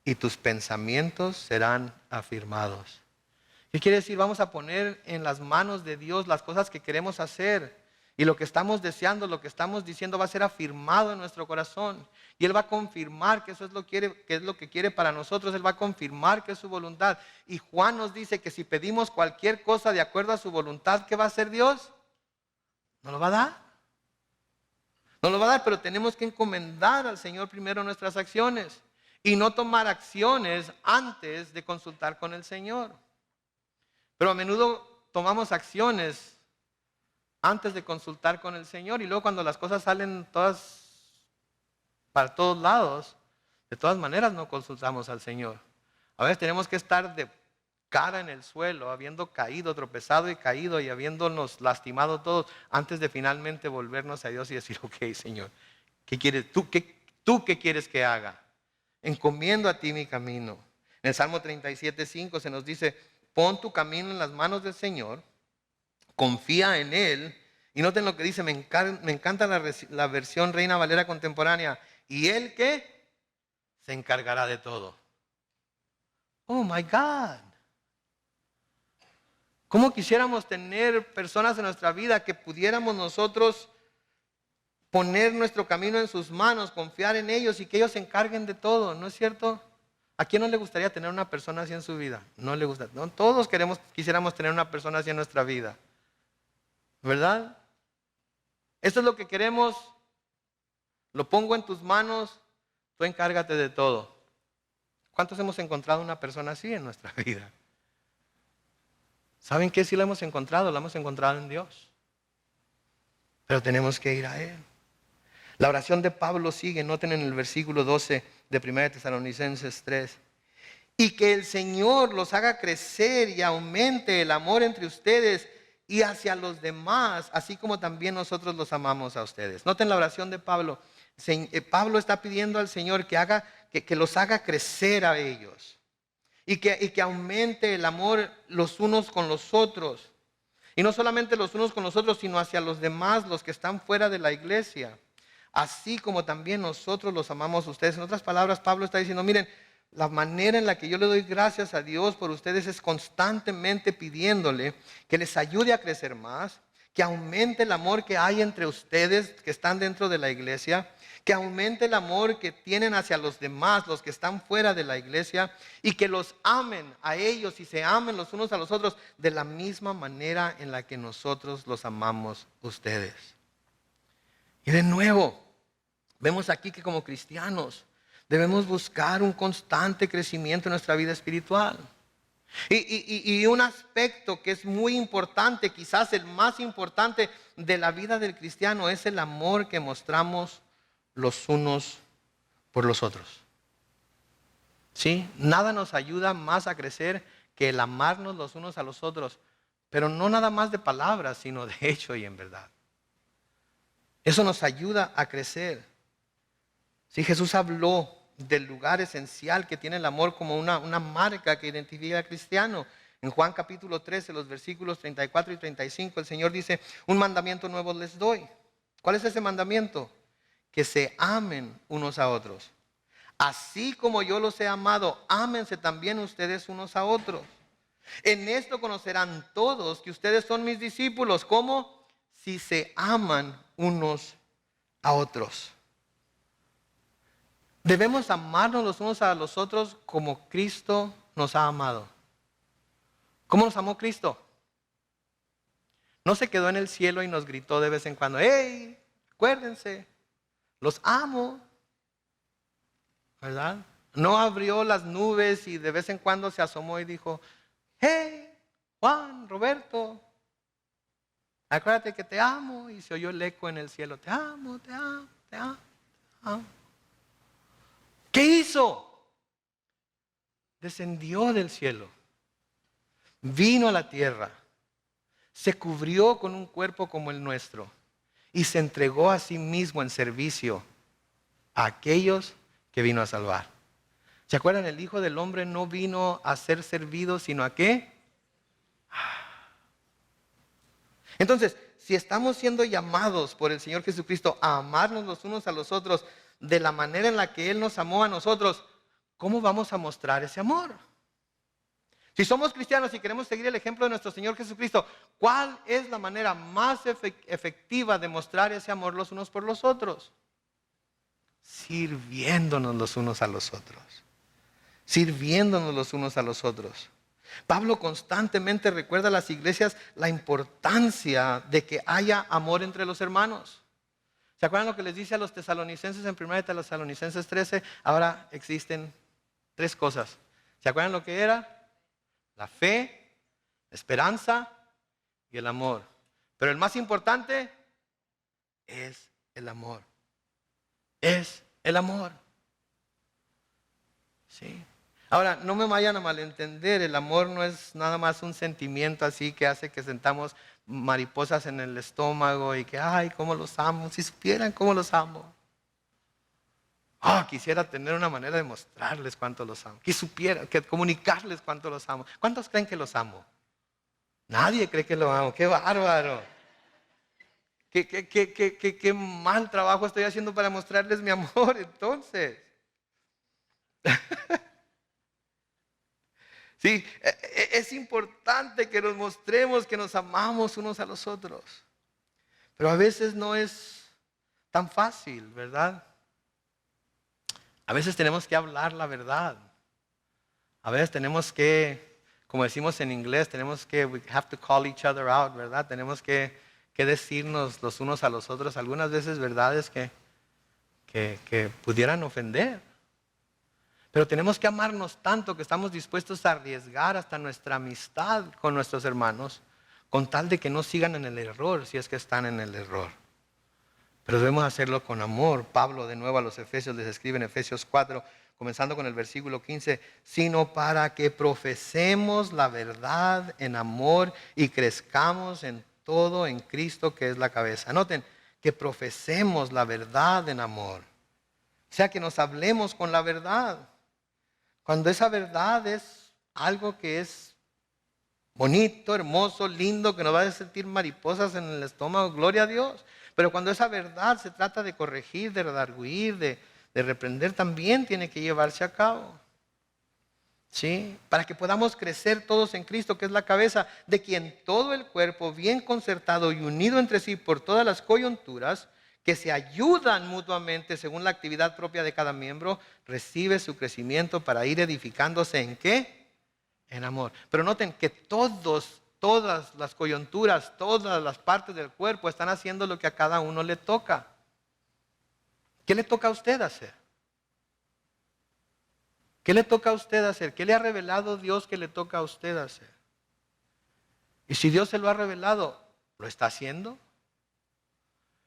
y tus pensamientos serán afirmados. ¿Qué quiere decir? Vamos a poner en las manos de Dios las cosas que queremos hacer. Y lo que estamos deseando, lo que estamos diciendo va a ser afirmado en nuestro corazón. Y Él va a confirmar que eso es lo que quiere para nosotros. Él va a confirmar que es su voluntad. Y Juan nos dice que si pedimos cualquier cosa de acuerdo a su voluntad, ¿qué va a hacer Dios? ¿Nos lo va a dar? Nos lo va a dar, pero tenemos que encomendar al Señor primero nuestras acciones. Y no tomar acciones antes de consultar con el Señor. Pero a menudo tomamos acciones antes de consultar con el Señor, y luego cuando las cosas salen todas para todos lados, de todas maneras no consultamos al Señor. A veces tenemos que estar de cara en el suelo, habiendo caído, tropezado y caído y habiéndonos lastimado todos, antes de finalmente volvernos a Dios y decir, ok, Señor, ¿qué quieres? ¿Tú qué quieres que haga? Encomiendo a ti mi camino. En el Salmo 37:5 se nos dice, pon tu camino en las manos del Señor, confía en Él. Y noten lo que dice, me encanta la versión Reina Valera contemporánea. ¿Y Él qué? Se encargará de todo. Oh my God. ¿Cómo quisiéramos tener personas en nuestra vida que pudiéramos nosotros poner nuestro camino en sus manos, confiar en ellos y que ellos se encarguen de todo? ¿No es cierto? ¿A quién no le gustaría tener una persona así en su vida? No le gusta. No, todos quisiéramos tener una persona así en nuestra vida. ¿Verdad? Esto es lo que queremos. Lo pongo en tus manos, tú encárgate de todo. ¿Cuántos hemos encontrado una persona así en nuestra vida? ¿Saben qué? Sí la hemos encontrado en Dios. Pero tenemos que ir a Él. La oración de Pablo sigue, noten en el versículo 12 de 1 Tesalonicenses 3. Y que el Señor los haga crecer y aumente el amor entre ustedes y hacia los demás, así como también nosotros los amamos a ustedes. Noten la oración de Pablo. Pablo está pidiendo al Señor que los haga crecer a ellos. Y que aumente el amor los unos con los otros. Y no solamente los unos con los otros, sino hacia los demás, los que están fuera de la iglesia. Así como también nosotros los amamos a ustedes. En otras palabras, Pablo está diciendo, miren, la manera en la que yo le doy gracias a Dios por ustedes es constantemente pidiéndole que les ayude a crecer más, que aumente el amor que hay entre ustedes que están dentro de la iglesia, que aumente el amor que tienen hacia los demás, los que están fuera de la iglesia, y que los amen a ellos y se amen los unos a los otros de la misma manera en la que nosotros los amamos a ustedes. Y de nuevo, vemos aquí que como cristianos debemos buscar un constante crecimiento en nuestra vida espiritual. Y un aspecto que es muy importante, quizás el más importante de la vida del cristiano, es el amor que mostramos los unos por los otros. ¿Sí? Nada nos ayuda más a crecer que el amarnos los unos a los otros, pero no nada más de palabras, sino de hecho y en verdad. Eso nos ayuda a crecer. Sí, Jesús habló del lugar esencial que tiene el amor como una marca que identifica al cristiano. En Juan capítulo 13, los versículos 34 y 35, el Señor dice, un mandamiento nuevo les doy. ¿Cuál es ese mandamiento? Que se amen unos a otros. Así como yo los he amado, ámense también ustedes unos a otros. En esto conocerán todos que ustedes son mis discípulos. ¿Cómo? Si se aman unos a otros. Debemos amarnos los unos a los otros como Cristo nos ha amado. ¿Cómo nos amó Cristo? No se quedó en el cielo y nos gritó de vez en cuando, ¡hey! Acuérdense, los amo. ¿Verdad? No abrió las nubes y de vez en cuando se asomó y dijo, ¡hey! Juan, Roberto, acuérdate que te amo. Y se oyó el eco en el cielo, te amo, te amo, te amo, te amo. ¿Qué hizo? Descendió del cielo, vino a la tierra, se cubrió con un cuerpo como el nuestro y se entregó a sí mismo en servicio a aquellos que vino a salvar. ¿Se acuerdan? El Hijo del Hombre no vino a ser servido, sino a ¿qué? Entonces, si estamos siendo llamados por el Señor Jesucristo a amarnos los unos a los otros de la manera en la que Él nos amó a nosotros, ¿cómo vamos a mostrar ese amor? Si somos cristianos y queremos seguir el ejemplo de nuestro Señor Jesucristo, ¿cuál es la manera más efectiva de mostrar ese amor los unos por los otros? Sirviéndonos los unos a los otros. Sirviéndonos los unos a los otros. Pablo constantemente recuerda a las iglesias la importancia de que haya amor entre los hermanos. ¿Se acuerdan lo que les dice a los tesalonicenses en 1 de Tesalonicenses 13? Ahora existen 3 cosas. ¿Se acuerdan lo que era? La fe, la esperanza y el amor. Pero el más importante es el amor. Es el amor. ¿Sí? Ahora, no me vayan a malentender, el amor no es nada más un sentimiento así que hace que sentamos mariposas en el estómago y que, ay, cómo los amo, si supieran cómo los amo. Quisiera tener una manera de mostrarles cuánto los amo, que comunicarles cuánto los amo. ¿Cuántos creen que los amo? Nadie cree que los amo, qué bárbaro. Qué mal trabajo estoy haciendo para mostrarles mi amor entonces. Sí, es importante que nos mostremos que nos amamos unos a los otros. Pero a veces no es tan fácil, ¿verdad? A veces tenemos que hablar la verdad. A veces tenemos que, como decimos en inglés, we have to call each other out, ¿verdad? Tenemos que decirnos los unos a los otros algunas veces verdades que pudieran ofender. Pero tenemos que amarnos tanto que estamos dispuestos a arriesgar hasta nuestra amistad con nuestros hermanos, con tal de que no sigan en el error, si es que están en el error. Pero debemos hacerlo con amor. Pablo de nuevo a los Efesios les escribe en Efesios 4, comenzando con el versículo 15, sino para que profesemos la verdad en amor y crezcamos en todo en Cristo que es la cabeza. Noten, que profesemos la verdad en amor. O sea, que nos hablemos con la verdad. Cuando esa verdad es algo que es bonito, hermoso, lindo, que nos va a sentir mariposas en el estómago, gloria a Dios. Pero cuando esa verdad se trata de corregir, de redarguir, de reprender, también tiene que llevarse a cabo. ¿Sí? Para que podamos crecer todos en Cristo, que es la cabeza, de quien todo el cuerpo, bien concertado y unido entre sí por todas las coyunturas, que se ayudan mutuamente según la actividad propia de cada miembro, recibe su crecimiento para ir edificándose ¿en qué? En amor. Pero noten que todas las coyunturas, todas las partes del cuerpo están haciendo lo que a cada uno le toca. ¿Qué le toca a usted hacer? ¿Qué le toca a usted hacer? ¿Qué le ha revelado Dios que le toca a usted hacer? Y si Dios se lo ha revelado, ¿lo está haciendo?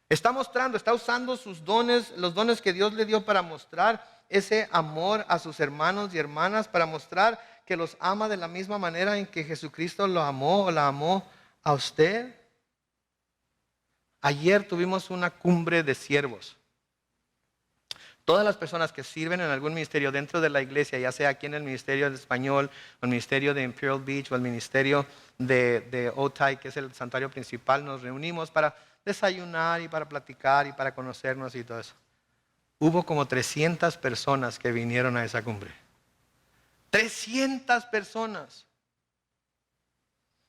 Está mostrando, está usando sus dones, los dones que Dios le dio para mostrar ese amor a sus hermanos y hermanas, para mostrar que los ama de la misma manera en que Jesucristo lo amó o la amó a usted. Ayer tuvimos una cumbre de siervos. Todas las personas que sirven en algún ministerio dentro de la iglesia, ya sea aquí en el Ministerio de Español, o el Ministerio de Imperial Beach, o el Ministerio de Otay, que es el santuario principal, nos reunimos para desayunar y para platicar y para conocernos y todo eso. Hubo como 300 personas que vinieron a esa cumbre. 300 personas.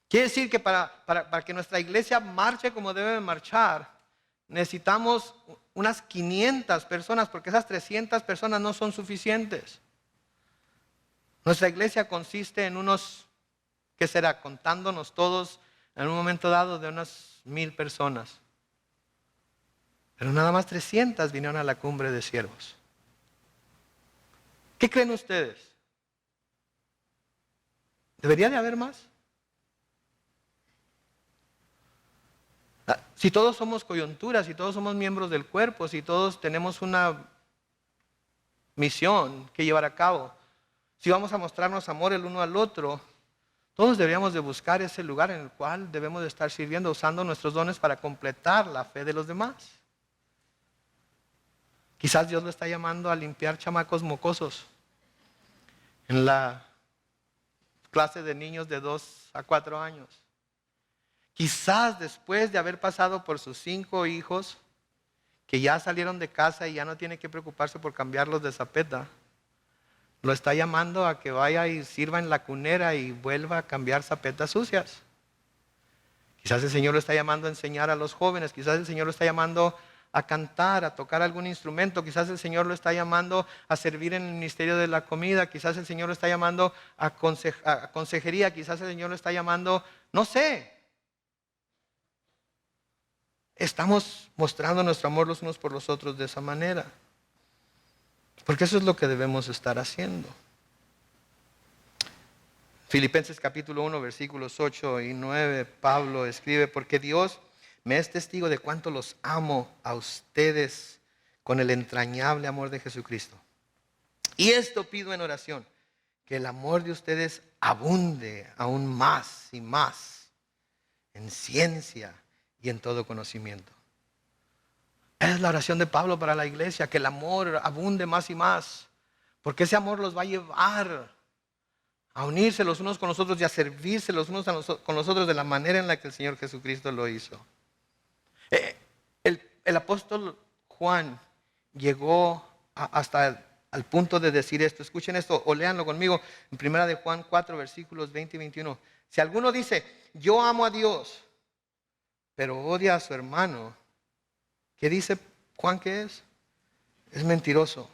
Quiere decir que para que nuestra iglesia marche como debe de marchar, necesitamos unas 500 personas, porque esas 300 personas no son suficientes. Nuestra iglesia consiste en unos, ¿qué será? Contándonos todos en un momento dado de unas 1000 personas. Pero nada más 300 vinieron a la cumbre de siervos. ¿Qué creen ustedes? ¿Debería de haber más? Si todos somos coyunturas, si todos somos miembros del cuerpo, si todos tenemos una misión que llevar a cabo, si vamos a mostrarnos amor el uno al otro, todos deberíamos de buscar ese lugar en el cual debemos de estar sirviendo, usando nuestros dones para completar la fe de los demás. Quizás Dios lo está llamando a limpiar chamacos mocosos en la clase de niños de 2 a 4 años. Quizás después de haber pasado por sus 5 hijos, que ya salieron de casa y ya no tiene que preocuparse por cambiarlos de zapeta, lo está llamando a que vaya y sirva en la cunera y vuelva a cambiar zapetas sucias. Quizás el Señor lo está llamando a enseñar a los jóvenes, quizás el Señor lo está llamando a cantar, a tocar algún instrumento, quizás el Señor lo está llamando a servir en el ministerio de la comida, quizás el Señor lo está llamando a consejería, quizás el Señor lo está llamando, no sé. Estamos mostrando nuestro amor los unos por los otros de esa manera, porque eso es lo que debemos estar haciendo. Filipenses capítulo 1, versículos 8 y 9, Pablo escribe: porque Dios me es testigo de cuánto los amo a ustedes con el entrañable amor de Jesucristo. Y esto pido en oración, que el amor de ustedes abunde aún más y más en ciencia y en todo conocimiento. Es la oración de Pablo para la iglesia, que el amor abunde más y más, porque ese amor los va a llevar a unirse los unos con los otros y a servirse los unos con los otros de la manera en la que el Señor Jesucristo lo hizo. El apóstol Juan llegó hasta al punto de decir esto. Escuchen esto o léanlo conmigo en 1 de Juan 4, versículos 20 y 21. Si alguno dice, yo amo a Dios, pero odia a su hermano, ¿qué dice Juan que es? Es mentiroso.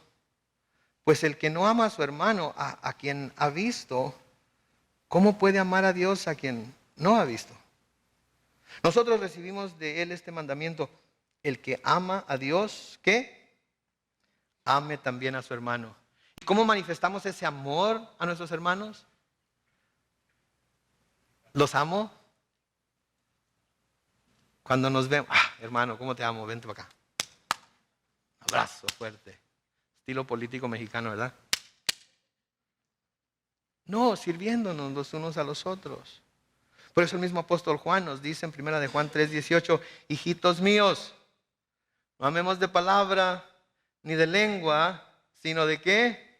Pues el que no ama a su hermano, a quien ha visto, ¿cómo puede amar a Dios a quien no ha visto? Nosotros recibimos de Él este mandamiento: el que ama a Dios, ¿qué? Ame también a su hermano. ¿Y cómo manifestamos ese amor a nuestros hermanos? ¿Los amo? Cuando nos vemos, hermano, ¿cómo te amo? Vente para acá. Abrazo fuerte. Estilo político mexicano, ¿verdad? No, sirviéndonos los unos a los otros. Por eso el mismo apóstol Juan nos dice en 1 de Juan 3:18, hijitos míos, no amemos de palabra ni de lengua, sino de ¿qué?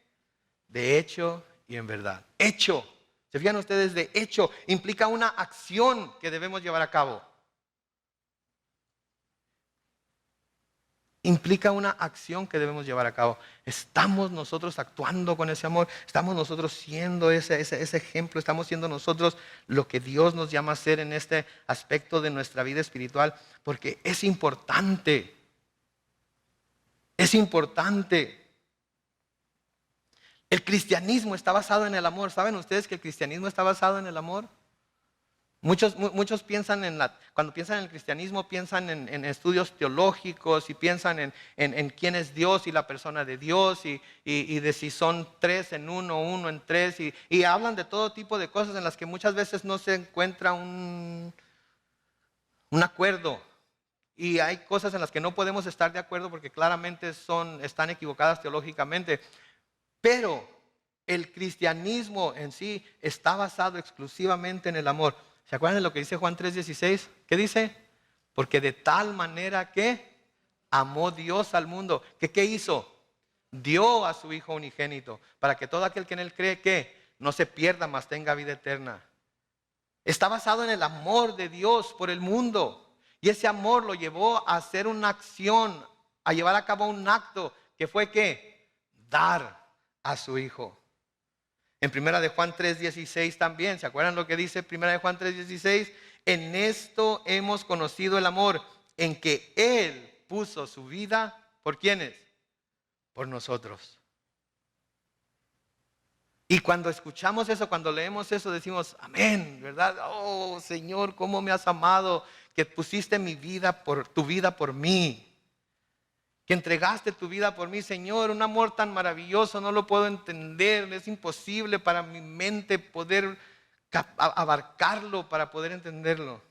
De hecho y en verdad. Hecho. ¿Se fijan ustedes? De hecho implica una acción que debemos llevar a cabo. Implica una acción que debemos llevar a cabo. ¿Estamos nosotros actuando con ese amor? ¿Estamos nosotros siendo ese ejemplo? ¿Estamos siendo nosotros lo que Dios nos llama a ser en este aspecto de nuestra vida espiritual? Porque es importante. Es importante. El cristianismo está basado en el amor. ¿Saben ustedes que el cristianismo está basado en el amor? Muchos piensan cuando piensan en el cristianismo, piensan en estudios teológicos y piensan en quién es Dios y la persona de Dios y de si son tres en uno, uno en tres y hablan de todo tipo de cosas en las que muchas veces no se encuentra un acuerdo. Y hay cosas en las que no podemos estar de acuerdo porque claramente están equivocadas teológicamente. Pero el cristianismo en sí está basado exclusivamente en el amor. ¿Se acuerdan de lo que dice Juan 3:16? ¿Qué dice? Porque de tal manera que amó Dios al mundo. ¿Qué hizo? Dio a su Hijo unigénito para que todo aquel que en Él cree que no se pierda, mas tenga vida eterna. Está basado en el amor de Dios por el mundo. Y ese amor lo llevó a hacer una acción, a llevar a cabo un acto que fue ¿qué? Dar a su Hijo. En 1 de Juan 3:16 también, ¿se acuerdan lo que dice 1 de Juan 3:16? En esto hemos conocido el amor, en que Él puso su vida, ¿por quiénes? Por nosotros. Y cuando escuchamos eso, cuando leemos eso, decimos, amén, ¿verdad? Oh, Señor, ¿cómo me has amado? Que pusiste tu vida por mí. Que entregaste tu vida por mí, Señor, un amor tan maravilloso, no lo puedo entender, es imposible para mi mente poder abarcarlo, para poder entenderlo.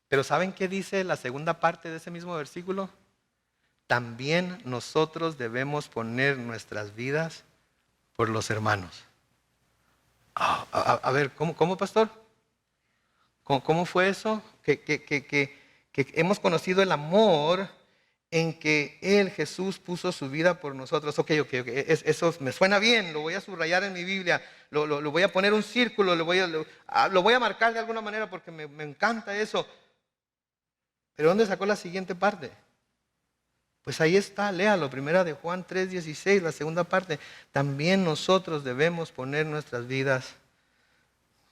Pero ¿saben qué dice la segunda parte de ese mismo versículo? También nosotros debemos poner nuestras vidas por los hermanos. A ver, ¿cómo, pastor? ¿Cómo fue eso? Que hemos conocido el amor en que Él, Jesús, puso su vida por nosotros. Ok. Eso me suena bien, lo voy a subrayar en mi Biblia, lo voy a poner un círculo, lo voy a marcar de alguna manera porque me encanta eso. Pero ¿dónde sacó la siguiente parte? Pues ahí está, léalo, primera de Juan 3:16, la segunda parte. También nosotros debemos poner nuestras vidas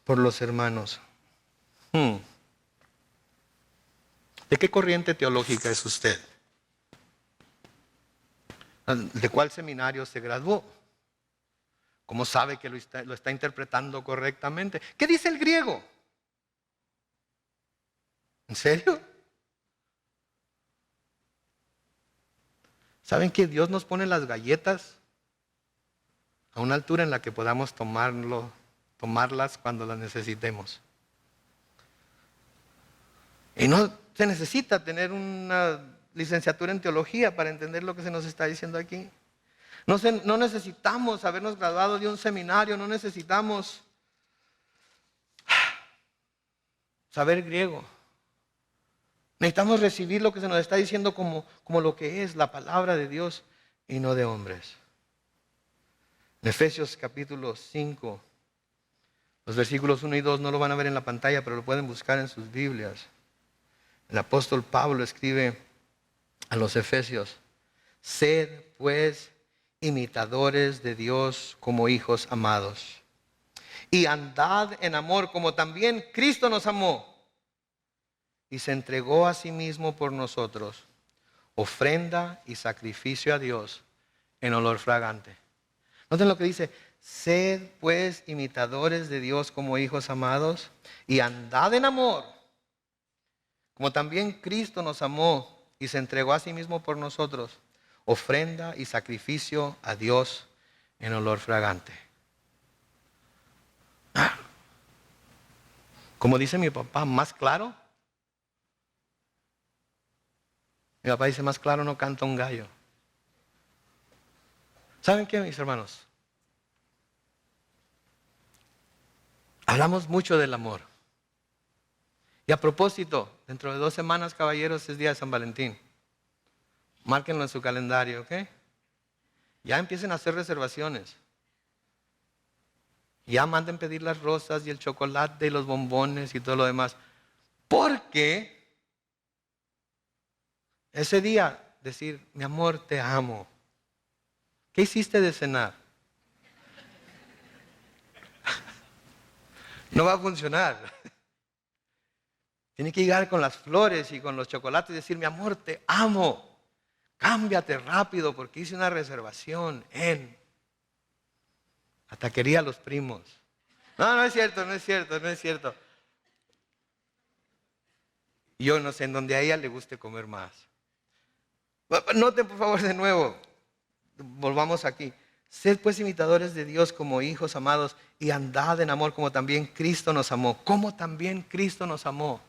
por los hermanos. ¿De qué corriente teológica es usted? ¿De cuál seminario se graduó? ¿Cómo sabe que lo está interpretando correctamente? ¿Qué dice el griego? ¿En serio? ¿Saben que Dios nos pone las galletas a una altura en la que podamos tomarlas cuando las necesitemos? Y no se necesita tener una licenciatura en teología para entender lo que se nos está diciendo aquí. No necesitamos habernos graduado de un seminario, no necesitamos saber griego. Necesitamos recibir lo que se nos está diciendo como lo que es la palabra de Dios y no de hombres. En Efesios capítulo 5, los versículos 1 y 2 no lo van a ver en la pantalla, pero lo pueden buscar en sus Biblias. El apóstol Pablo escribe a los Efesios: sed pues imitadores de Dios como hijos amados, y andad en amor como también Cristo nos amó y se entregó a sí mismo por nosotros, ofrenda y sacrificio a Dios en olor fragante. Noten lo que dice: sed pues imitadores de Dios como hijos amados y andad en amor como también Cristo nos amó y se entregó a sí mismo por nosotros, ofrenda y sacrificio a Dios en olor fragante. Como dice mi papá, más claro. Mi papá dice: más claro no canta un gallo. ¿Saben qué, mis hermanos? Hablamos mucho del amor. Y a propósito, dentro de 2 semanas, caballeros, es día de San Valentín. Márquenlo en su calendario, ¿ok? Ya empiecen a hacer reservaciones. Ya manden pedir las rosas y el chocolate y los bombones y todo lo demás. Porque ese día decir: mi amor, te amo. ¿Qué hiciste de cenar? No va a funcionar. Tiene que llegar con las flores y con los chocolates y decir: mi amor, te amo. Cámbiate rápido porque hice una reservación en la taquería Los Primos. No, no es cierto, no es cierto, no es cierto. Yo no sé, en donde a ella le guste comer más. Noten por favor de nuevo. Volvamos aquí. Sed pues imitadores de Dios como hijos amados y andad en amor como también Cristo nos amó. Como también Cristo nos amó.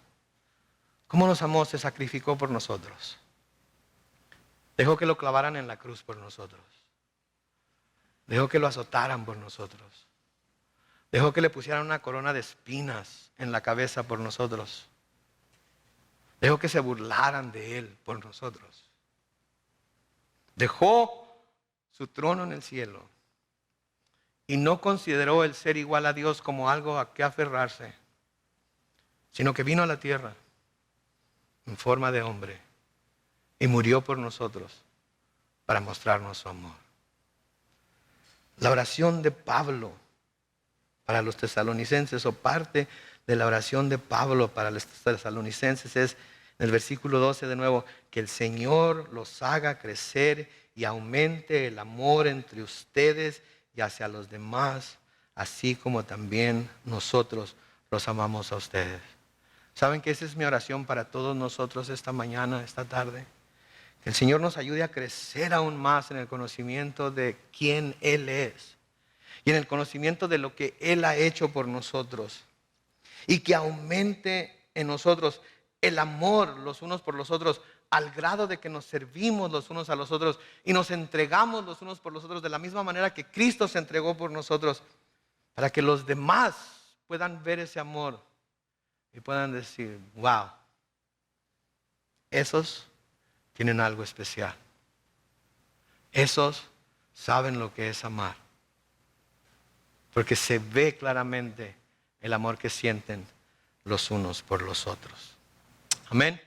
¿Cómo nos amó? Se sacrificó por nosotros. Dejó que lo clavaran en la cruz por nosotros. Dejó que lo azotaran por nosotros. Dejó que le pusieran una corona de espinas en la cabeza por nosotros. Dejó que se burlaran de él por nosotros. Dejó su trono en el cielo y no consideró el ser igual a Dios como algo a que aferrarse, sino que vino a la tierra en forma de hombre y murió por nosotros para mostrarnos su amor. La oración de Pablo para los tesalonicenses, o parte de la oración de Pablo para los tesalonicenses, es en el versículo 12 de nuevo: que el Señor los haga crecer y aumente el amor entre ustedes y hacia los demás, así como también nosotros los amamos a ustedes. ¿Saben que esa es mi oración para todos nosotros esta mañana, esta tarde? Que el Señor nos ayude a crecer aún más en el conocimiento de quién Él es y en el conocimiento de lo que Él ha hecho por nosotros, y que aumente en nosotros el amor los unos por los otros al grado de que nos servimos los unos a los otros y nos entregamos los unos por los otros de la misma manera que Cristo se entregó por nosotros, para que los demás puedan ver ese amor y puedan decir: wow, esos tienen algo especial. Esos saben lo que es amar. Porque se ve claramente el amor que sienten los unos por los otros. Amén.